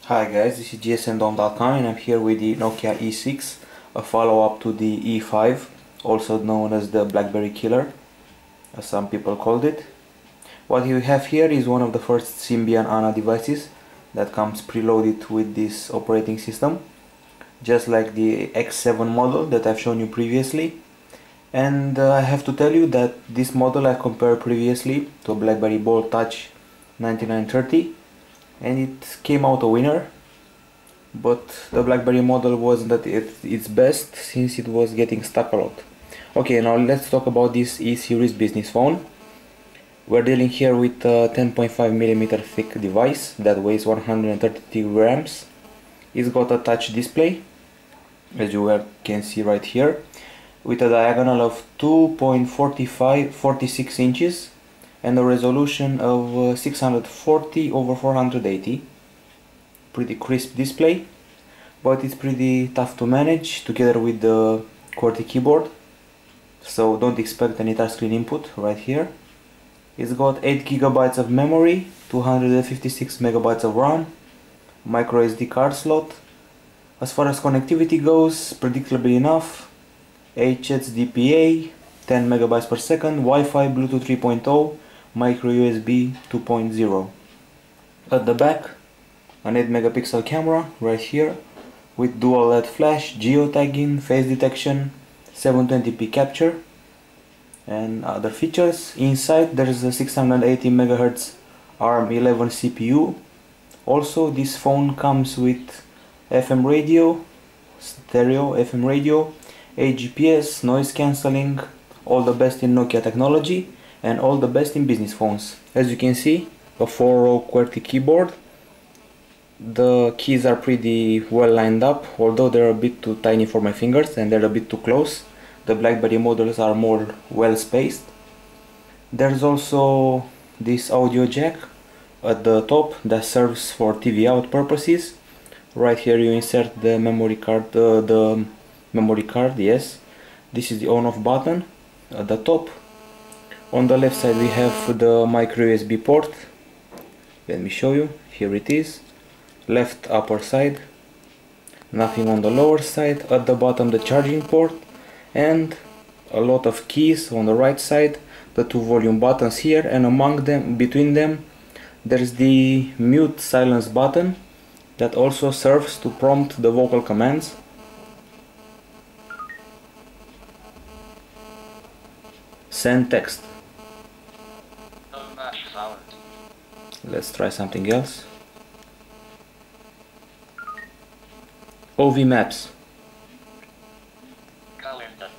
Hi guys, this is GSM.com and I'm here with the Nokia E6, a follow-up to the E5, also known as the BlackBerry killer, as some people called it. What you have here is one of the first Symbian Anna devices that comes preloaded with this operating system, just like the X7 model that I've shown you previously. And I have to tell you that this model I compared previously to a BlackBerry Bold Touch 9930, and it came out a winner. But the BlackBerry model wasn't at its best since it was getting stuck a lot. Okay, now let's talk about this E-series business phone. We're dealing here with a 10.5mm thick device that weighs 132 grams. It's got a touch display, as you can see right here, with a diagonal of 2.46 inches and a resolution of 640 over 480. Pretty crisp display, but it's pretty tough to manage together with the QWERTY keyboard, so don't expect any touchscreen input right here. It's got 8 GB of memory, 256 MB of RAM, micro SD card slot. As far as connectivity goes, predictably enough, HDPA 10 MB per second, Wi-Fi, Bluetooth 3.0, micro USB 2.0. At the back, an 8-megapixel camera right here with dual LED flash, geotagging, face detection, 720p capture and other features. Inside there is a 680 MHz ARM11 CPU. Also, this phone comes with FM radio, stereo FM radio, AGPS, noise cancelling, all the best in Nokia technology and all the best in business phones. As you can see, a 4-row QWERTY keyboard. The keys are pretty well lined up, although they're a bit too tiny for my fingers and they're a bit too close. The BlackBerry models are more well spaced. There's also this audio jack at the top that serves for TV out purposes. Right here you insert the memory card, yes. This is the on-off button at the top. On the left side we have the micro USB port. Let me show you, here it is. Left upper side, nothing on the lower side. At the bottom the charging port and a lot of keys on the right side, the 2 volume buttons here, and among them, between them, there's the mute silence button that also serves to prompt the vocal commands. Send text. Let's try something else. OV Maps. Calendar.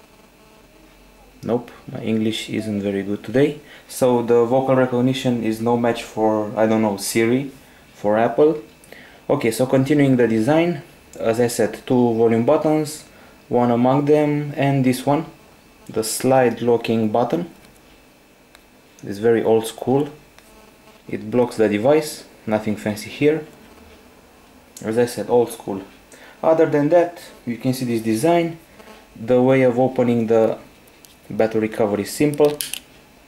Nope, my English isn't very good today. So the vocal recognition is no match for, I don't know, Siri for Apple. Okay, so continuing the design, as I said, 2 volume buttons, one among them, and this one, the slide locking button. It's very old school. It blocks the device, nothing fancy here. As I said, old school. Other than that, you can see this design. The way of opening the battery cover is simple.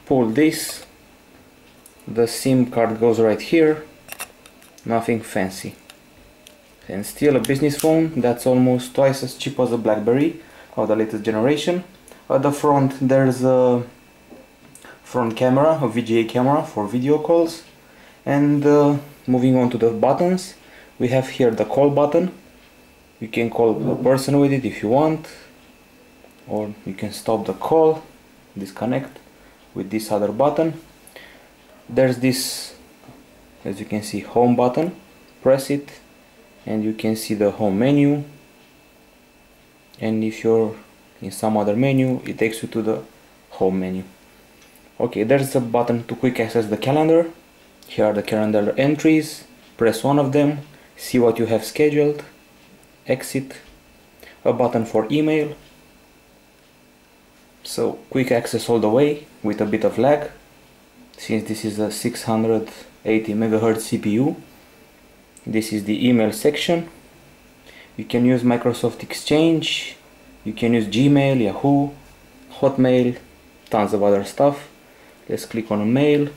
Pull this, the SIM card goes right here, nothing fancy. And still a business phone that's almost twice as cheap as a BlackBerry of the latest generation. At the front there's a front camera, a VGA camera for video calls. And moving on to the buttons, we have here the call button. You can call a person with it if you want, or you can stop the call, disconnect with this other button. There's this, as you can see, home button. Press it and you can see the home menu, and if you're in some other menu it takes you to the home menu. Okay, there's a button to quick access the calendar. Here are the calendar entries. Press one of them, see what you have scheduled, exit. A button for email, so quick access all the way with a bit of lag since this is a 680 MHz CPU. This is the email section. You can use Microsoft Exchange, you can use Gmail, Yahoo, Hotmail, tons of other stuff. Let's click on mail.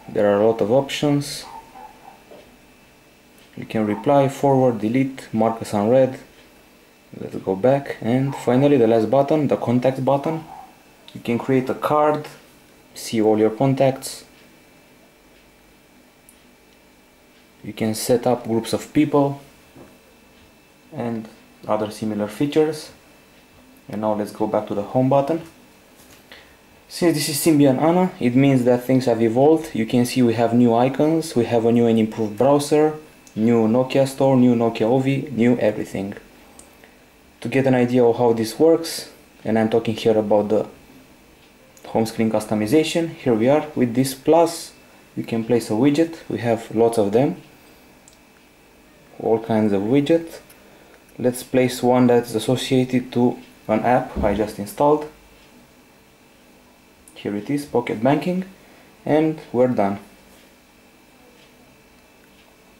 There are a lot of options. You can reply, forward, delete, mark as unread. Let's go back, and finally the last button, the contacts button. You can create a card, see all your contacts. You can set up groups of people and other similar features. And now let's go back to the home button. Since this is Symbian Anna, it means that things have evolved. You can see we have new icons, we have a new and improved browser, new Nokia store, new Nokia OV, new everything. To get an idea of how this works, and I'm talking here about the home screen customization, here we are with this plus. You can place a widget, we have lots of them, all kinds of widgets. Let's place one that's associated to an app I just installed. Here it is, Pocket Banking, and we're done.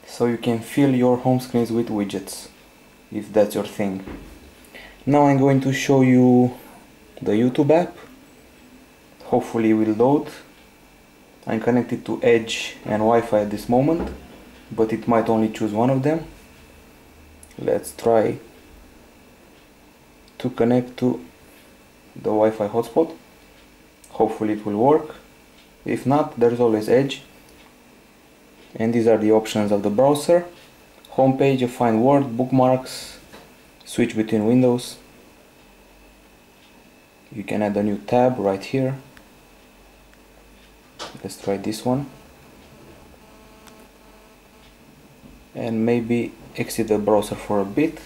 So you can fill your home screens with widgets, if that's your thing. Now I'm going to show you the YouTube app. Hopefully it will load. I'm connected to Edge and Wi-Fi at this moment, but it might only choose one of them. Let's try to connect to the Wi-Fi hotspot. Hopefully it will work. If not, there's always Edge. And these are the options of the browser. Homepage, find word, bookmarks, switch between windows. You can add a new tab right here. Let's try this one. And maybe exit the browser for a bit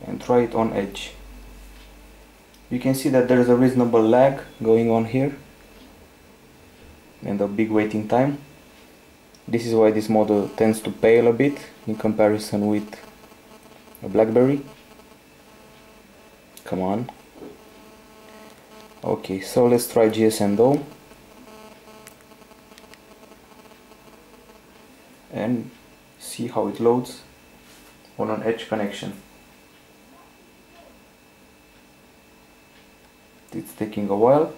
and try it on Edge. You can see that there is a reasonable lag going on here and a big waiting time. This is why this model tends to pale a bit in comparison with a BlackBerry. Come on. Okay, so let's try GSM though. And see how it loads on an Edge connection. It's taking a while.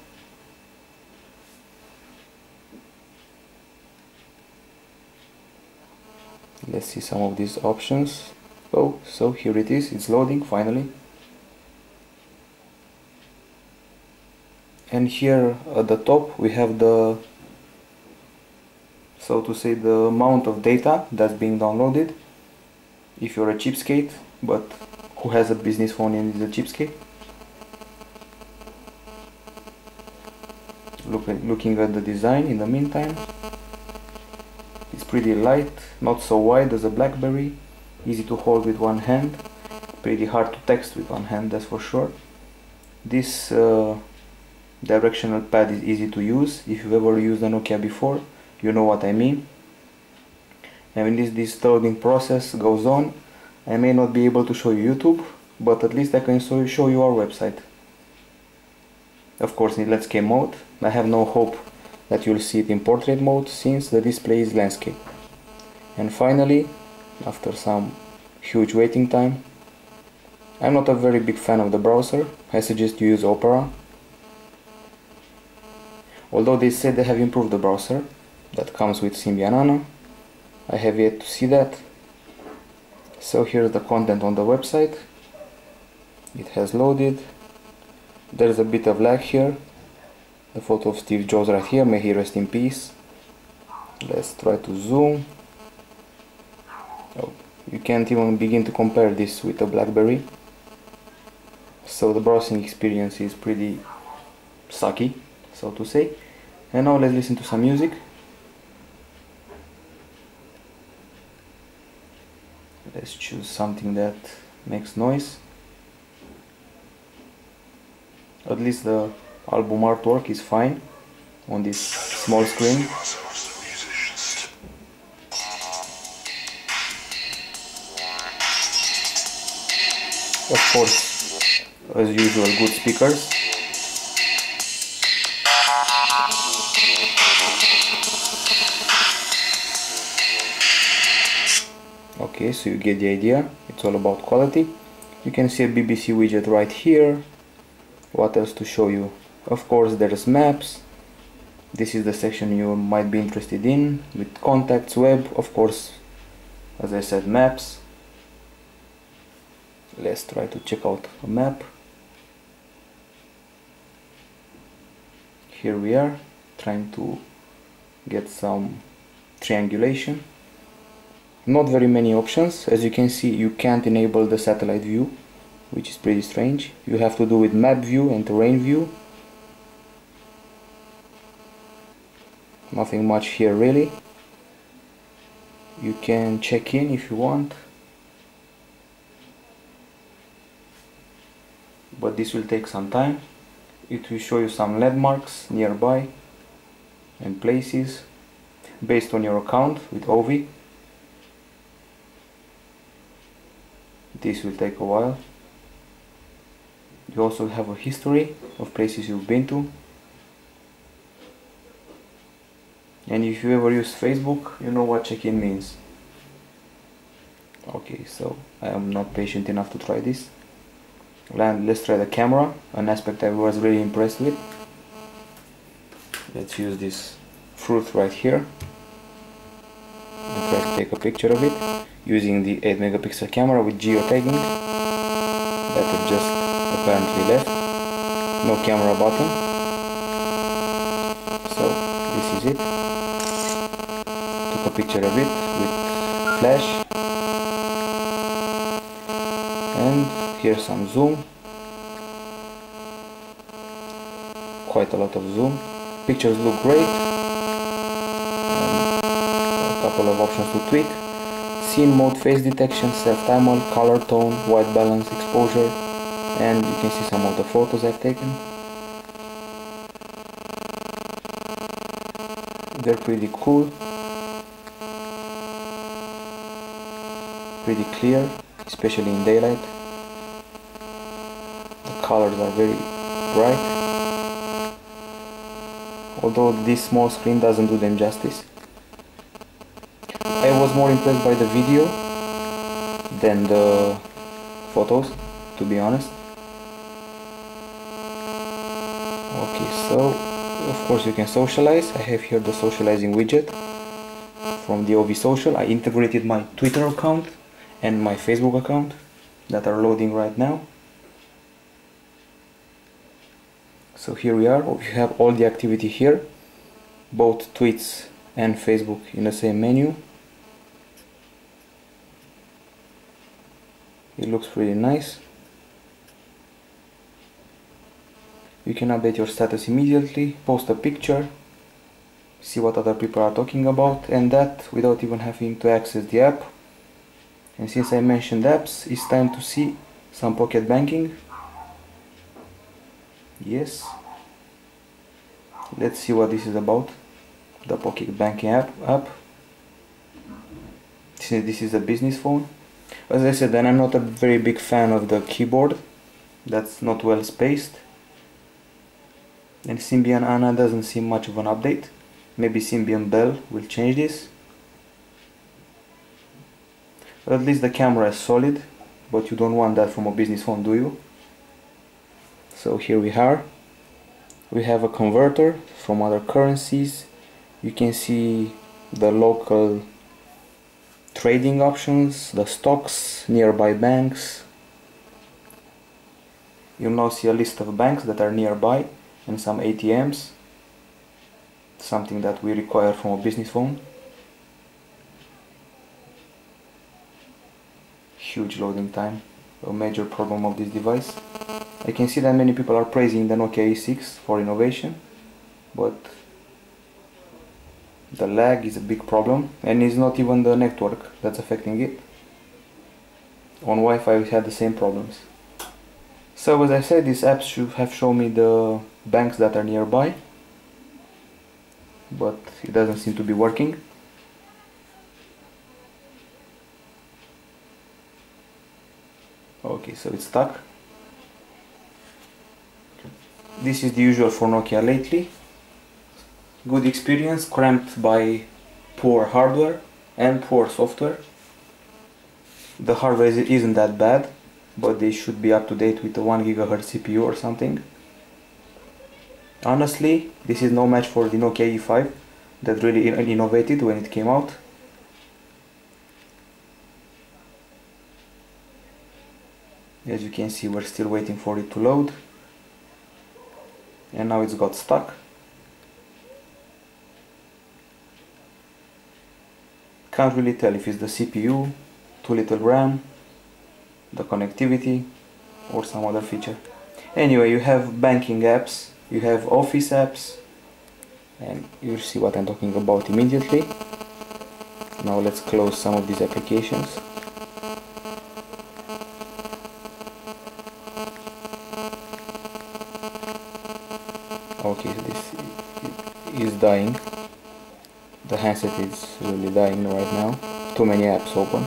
Let's see some of these options. Oh, so here it is, it's loading finally. And here at the top we have the, so to say, the amount of data that's being downloaded. If you're a cheapskate, but who has a business phone and is a cheapskate. Looking at the design in the meantime, it's pretty light, not so wide as a BlackBerry, easy to hold with one hand, pretty hard to text with one hand, that's for sure. This directional pad is easy to use. If you've ever used a Nokia before, you know what I mean. And when this loading process goes on, I may not be able to show you YouTube, but at least I can show you our website. Of course in Let's Game mode. I have no hope that you'll see it in portrait mode since the display is landscape. And finally, after some huge waiting time, I'm not a very big fan of the browser. I suggest you use Opera. Although they said they have improved the browser that comes with Symbian Anna, I have yet to see that. So here's the content on the website. It has loaded. There's a bit of lag here. The photo of Steve Jobs right here, may he rest in peace. Let's try to zoom. Oh, you can't even begin to compare this with a BlackBerry. So the browsing experience is pretty sucky, so to say. And now let's listen to some music. Let's choose something that makes noise. At least the album artwork is fine on this small screen. Of course, as usual, good speakers. Okay, so you get the idea. It's all about quality. You can see a BBC widget right here. What else to show you? Of course, there's maps. This is the section you might be interested in, with contacts, web, of course, As I said, maps. Let's try to check out a map. Here we are, trying to get some triangulation. Not very many options. As you can see, you can't enable the satellite view, which is pretty strange. You have to do with map view and terrain view. Nothing much here really. You can check in if you want, but this will take some time. It will show you some landmarks nearby and places based on your account with Ovi. This will take a while. You also have a history of places you've been to. And if you ever use Facebook, you know what check-in means. Okay, so I am not patient enough to try this. Let's try the camera, an aspect I was really impressed with. Let's use this fruit right here and try to take a picture of it using the 8 megapixel camera with geotagging that I just apparently left. No camera button. So this is it. Took a picture of it with flash, and here's some zoom. Quite a lot of zoom. Pictures look great. A couple of options to tweak. Scene mode, face detection, self-timer, color tone, white balance, exposure, and you can see some of the photos I've taken. They're pretty cool. Pretty clear, especially in daylight. The colors are very bright, although this small screen doesn't do them justice. I was more impressed by the video than the photos, to be honest. Okay, so of course you can socialize. I have here the socializing widget from the OV Social. I integrated my Twitter account and my Facebook account that are loading right now. So here we are. You have all the activity here, both tweets and Facebook in the same menu. It looks pretty nice. You can update your status immediately, post a picture, see what other people are talking about, and that without even having to access the app. And since I mentioned apps, it's time to see some pocket banking. Yes. Let's see what this is about. The pocket banking app. Since this is a business phone. As I said, then I'm not a very big fan of the keyboard. That's not well spaced. And Symbian Anna doesn't seem much of an update. Maybe Symbian Bell will change this. But at least the camera is solid, but you don't want that from a business phone, do you? So here we are. We have a converter from other currencies. You can see the local trading options, the stocks, nearby banks. You'll now see a list of banks that are nearby and some ATMs, something that we require from a business phone. Huge loading time, a major problem of this device. I can see that many people are praising the Nokia E6 for innovation, but the lag is a big problem, and it's not even the network that's affecting it. On Wi-Fi we had the same problems. So as I said, these apps should have shown me the banks that are nearby, but it doesn't seem to be working. Okay, so it's stuck. This is the usual for Nokia lately. Good experience, cramped by poor hardware and poor software. The hardware isn't that bad, but they should be up to date with the 1 GHz CPU or something. Honestly, this is no match for the Nokia E5 that really innovated when it came out. As you can see, we're still waiting for it to load, and now it's got stuck. Can't really tell if it's the CPU, too little RAM, the connectivity, or some other feature. Anyway, you have banking apps, you have office apps, and you'll see what I'm talking about immediately. Now let's close some of these applications. Okay, this is dying. The handset is really dying right now. Too many apps open.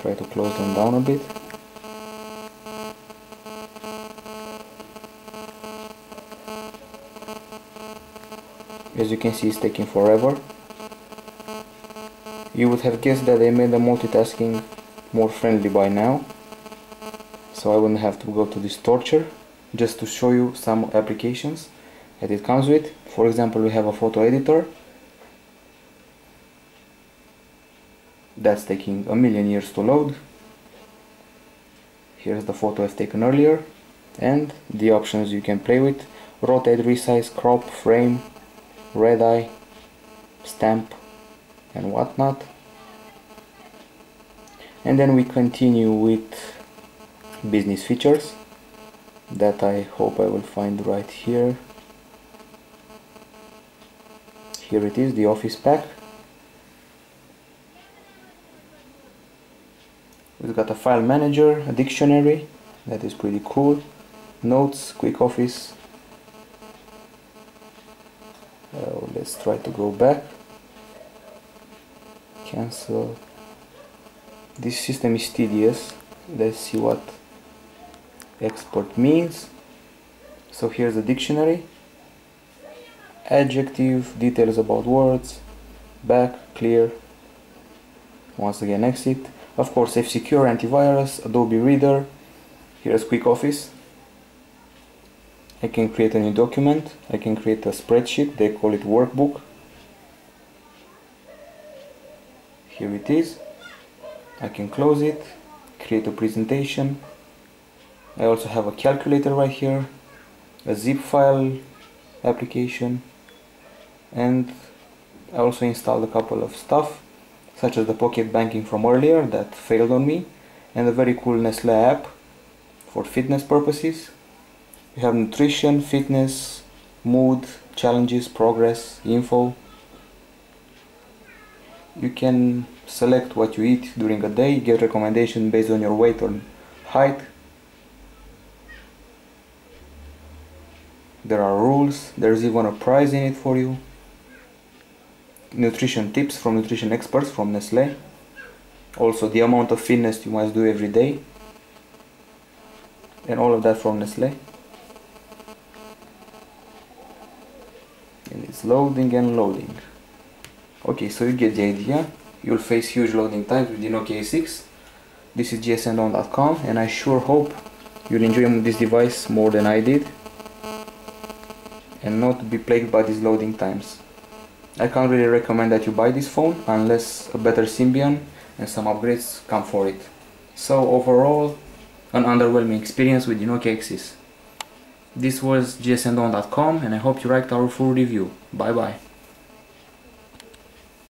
Try to close them down a bit. As you can see, it's taking forever. You would have guessed that they made the multitasking more friendly by now, so I wouldn't have to go to this torture. Just to show you some applications that it comes with. For example, we have a photo editor that's taking a million years to load. Here's the photo I've taken earlier, and the options you can play with: rotate, resize, crop, frame, red eye, stamp, and whatnot. And then we continue with business features that I hope I will find right here. Here it is, the office pack. We've got a file manager, a dictionary, that is pretty cool, notes, quick office. Let's try to go back, cancel. This system is tedious. Let's see what export means. So here's the dictionary, adjective, details about words, back, clear, once again exit. Of course, F-Secure, antivirus, Adobe Reader. Here's quick office. I can create a new document, I can create a spreadsheet, they call it workbook. Here it is. I can close it, create a presentation. I also have a calculator right here, a zip file application, and I also installed a couple of stuff, such as the pocket banking from earlier that failed on me, and a very cool Nestle app for fitness purposes. We have nutrition, fitness, mood, challenges, progress, info. You can select what you eat during a day, get recommendations based on your weight or height. There are rules, there's even a prize in it for you. Nutrition tips from nutrition experts from Nestle. Also the amount of fitness you must do every day. And all of that from Nestle. And it's loading and loading. Okay, so you get the idea. You'll face huge loading times with the Nokia E6. This is gsandon.com, and I sure hope you'll enjoy this device more than I did and not be plagued by these loading times. I can't really recommend that you buy this phone unless a better Symbian and some upgrades come for it. So overall, an underwhelming experience with the Nokia E6. This was gsandon.com, and I hope you liked our full review. Bye bye.